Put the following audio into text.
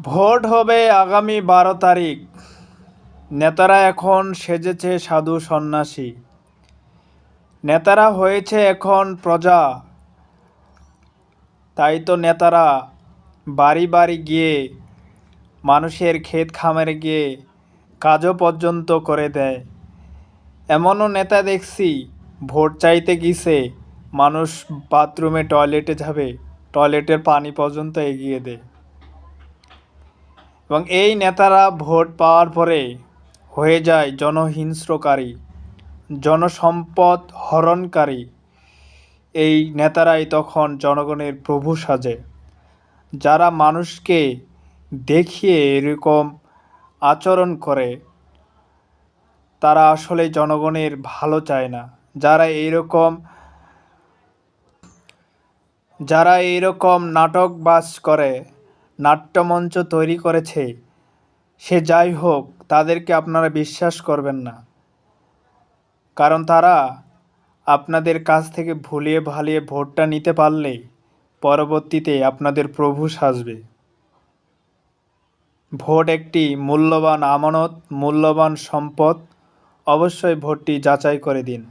Vote হবে আগামী 12 তারিখ। নেতারা এখন সেজেছে সাধু সন্ন্যাসী। নেতারা হয়েছে এখন প্রজা। তাই তো নেতারা বাড়ি বাড়ি গিয়ে মানুষের ক্ষেত খামারে গিয়ে কাজও পর্যন্ত করে দেয়। এমনও নেতা দেখছি ভোট চাইতে গিয়েছে, মানুষ বাথরুমে টয়লেটে যাবে, টয়লেটের পানি পর্যন্ত এগিয়ে দেয়। এবং এই নেতারা ভোট পাওয়ার পরে হয়ে যায় জনহিংস্রকারী, জনসম্পদ হরণকারী। এই নেতারাই তখন জনগণের প্রভু সাজে। যারা মানুষকে দেখিয়ে এরকম আচরণ করে তারা আসলে জনগণের ভালো চায় না। যারা এইরকম নাটকবাজ করে, নাট্যমঞ্চ তৈরি করেছে, সে যাই হোক, তাদেরকে আপনারা বিশ্বাস করবেন না। কারণ তারা আপনাদের কাছ থেকে ভুলিয়ে ভালিয়ে ভোটটা নিতে পারলে পরবর্তীতে আপনাদের প্রভু সাজবে। ভোট একটি মূল্যবান আমানত, মূল্যবান সম্পদ। অবশ্যই ভোটটি যাচাই করে দিন।